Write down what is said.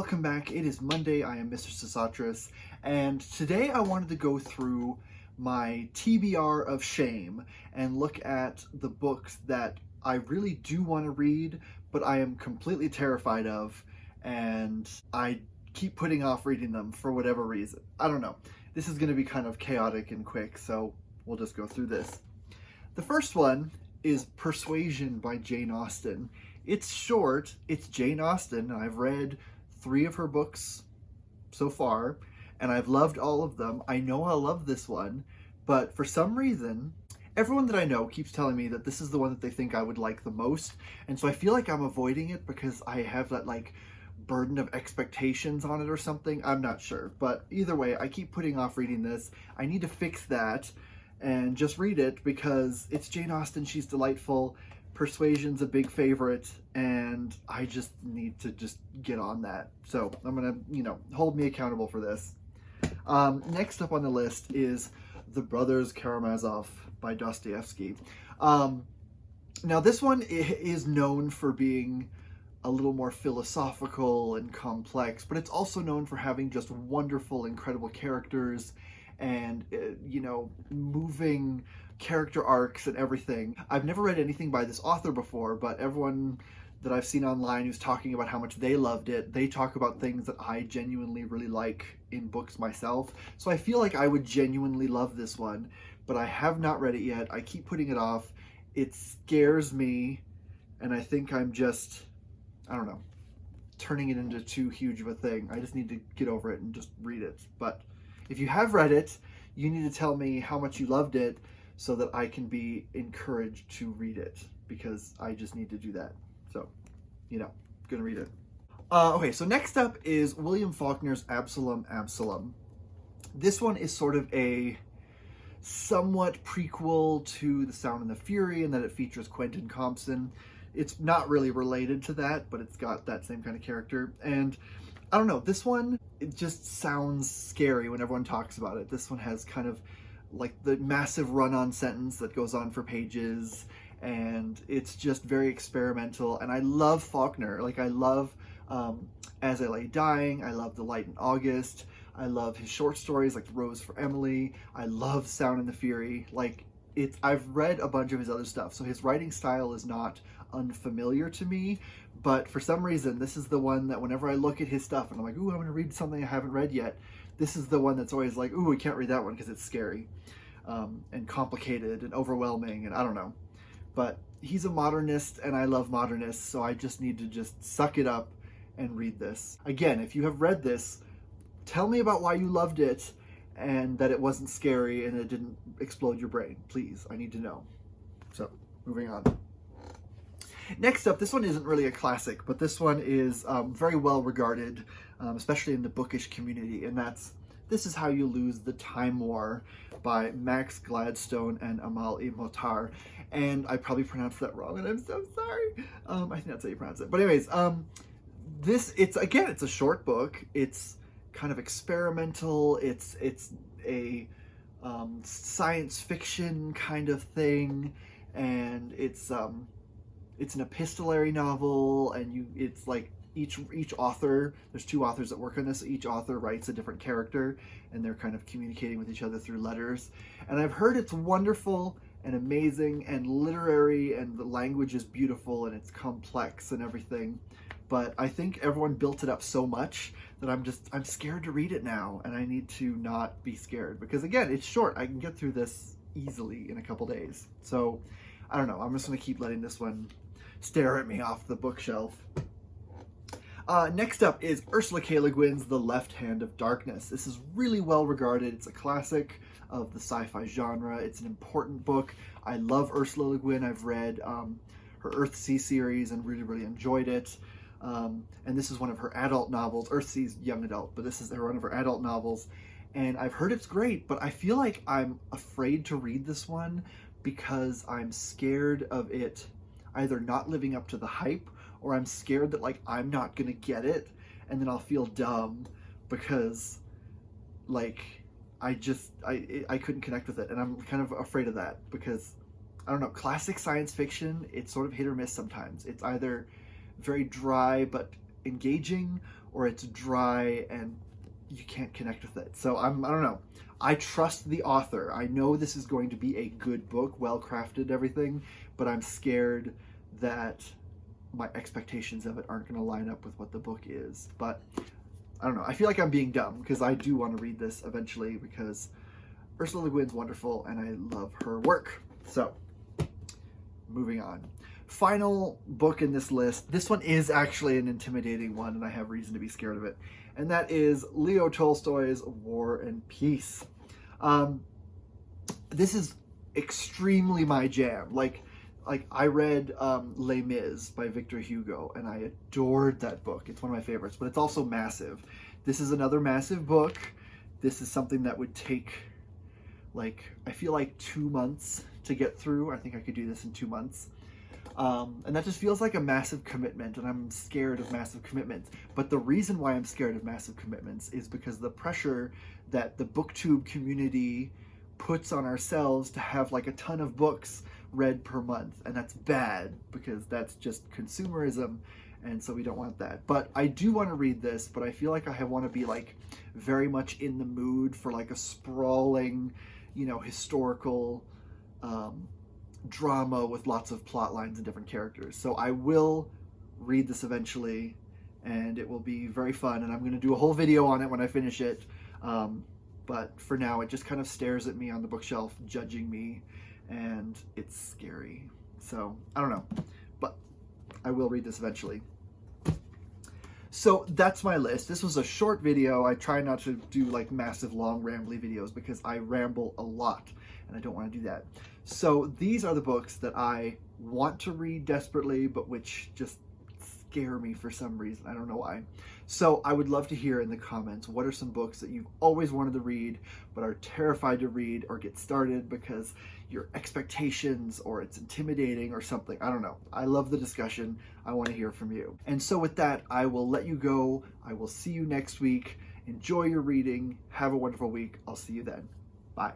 welcome back. It is Monday. I am Mr. Sesatris, and today I wanted to go through my TBR of SHAME and look at the books that I really do want to read, but I am completely terrified of, and I keep putting off reading them for whatever reason. I don't know. This is going to be kind of chaotic and quick, so we'll just go through this. The first one is Persuasion by Jane Austen. It's short, it's Jane Austen, and I've read 3 of her books so far, and I've loved all of them. I know I'll love this one, but for some reason, everyone that I know keeps telling me that this is the one that they think I would like the most, and so I feel like I'm avoiding it because I have that, burden of expectations on it or something. I'm not sure, but either way, I keep putting off reading this. I need to fix that and just read it because it's Jane Austen, she's delightful. Persuasion's a big favorite, and I just need to just get on that. So I'm gonna, hold me accountable for this. Next up on the list is The Brothers Karamazov by Dostoevsky. Now this one is known for being a little more philosophical and complex, but it's also known for having just wonderful, incredible characters and, moving character arcs and everything. I've never read anything by this author before, but everyone that I've seen online who's talking about how much they loved it, they talk about things that I genuinely really like in books myself. So I feel like I would genuinely love this one, but I have not read it yet. I keep putting it off. It scares me, and I think I'm just, turning it into too huge of a thing. I just need to get over it and just read it. But if you have read it, you need to tell me how much you loved it so that I can be encouraged to read it, because I just need to do that. So, gonna read it. Okay, so next up is William Faulkner's Absalom. This one is sort of a somewhat prequel to The Sound and the Fury in that it features Quentin Compson. It's not really related to that, but it's got that same kind of character. And I don't know, this one, it just sounds scary when everyone talks about it. This one has kind of the massive run-on sentence that goes on for pages, and it's just very experimental. And I love Faulkner. I love As I Lay Dying. I love The Light in August. I love his short stories like Rose for Emily. I love Sound and the Fury. I've read a bunch of his other stuff, so his writing style is not unfamiliar to me, but for some reason, this is the one that whenever I look at his stuff and I'm like, ooh, I'm going to read something I haven't read yet, this is the one that's always like, ooh, I can't read that one because it's scary and complicated and overwhelming, and I don't know. But he's a modernist, and I love modernists, so I just need to just suck it up and read this. Again, if you have read this, tell me about why you loved it and that it wasn't scary and it didn't explode your brain. Please, I need to know. So, moving on. Next up, this one isn't really a classic, but this one is very well regarded, especially in the bookish community, and This Is How You Lose the Time War by Max Gladstone and Amal Imotar. And I probably pronounced that wrong, and I'm so sorry. I think that's how you pronounce it. But anyways, it's a short book. It's kind of experimental. It's a science fiction kind of thing, and it's an epistolary novel, and it's like each author, there's 2 authors that work on this. Each author writes a different character, and they're kind of communicating with each other through letters. And I've heard it's wonderful and amazing and literary, and the language is beautiful and it's complex and everything. But I think everyone built it up so much that I'm scared to read it now, and I need to not be scared because, again, it's short. I can get through this easily in a couple days. So I don't know. I'm just going to keep letting this one stare at me off the bookshelf. Next up is Ursula K. Le Guin's The Left Hand of Darkness. This is really well regarded. It's a classic of the sci-fi genre. It's an important book. I love Ursula Le Guin. I've read her Earthsea series and really, really enjoyed it. And this is one of her adult novels. Earthsea's young adult, but this is one of her adult novels. And I've heard it's great, but I feel like I'm afraid to read this one because I'm scared of it either not living up to the hype, or I'm scared that I'm not gonna get it, and then I'll feel dumb because I couldn't connect with it, and I'm kind of afraid of that because I don't know, classic science fiction, it's sort of hit or miss sometimes. It's either very dry but engaging or it's dry and you can't connect with it. So I don't know. I trust the author. I know this is going to be a good book, well crafted, everything, but I'm scared that my expectations of it aren't going to line up with what the book is. But I don't know. I feel like I'm being dumb because I do want to read this eventually because Ursula Le Guin's wonderful and I love her work. So, moving on. Final book in this list. This one is actually an intimidating one and I have reason to be scared of it. And that is Leo Tolstoy's War and Peace. This is extremely my jam. Like I read Les Mis by Victor Hugo and I adored that book. It's one of my favorites, but it's also massive. This is another massive book. This is something that would take I feel like 2 months to get through. I think I could do this in 2 months. And that just feels like a massive commitment, and I'm scared of massive commitments. But the reason why I'm scared of massive commitments is because the pressure that the booktube community puts on ourselves to have a ton of books read per month. And that's bad because that's just consumerism. And so we don't want that. But I do want to read this, but I feel like I want to be very much in the mood for a sprawling, historical drama with lots of plot lines and different characters. So I will read this eventually and it will be very fun and I'm going to do a whole video on it when I finish it. But for now it just kind of stares at me on the bookshelf, judging me, and it's scary. So I don't know, but I will read this eventually. So that's my list. This was a short video. I try not to do massive long rambly videos because I ramble a lot and I don't want to do that. So these are the books that I want to read desperately, but which just scare me for some reason. I don't know why. So I would love to hear in the comments, what are some books that you've always wanted to read, but are terrified to read or get started because your expectations or it's intimidating or something. I don't know. I love the discussion. I want to hear from you. And so with that, I will let you go. I will see you next week. Enjoy your reading. Have a wonderful week. I'll see you then. Bye.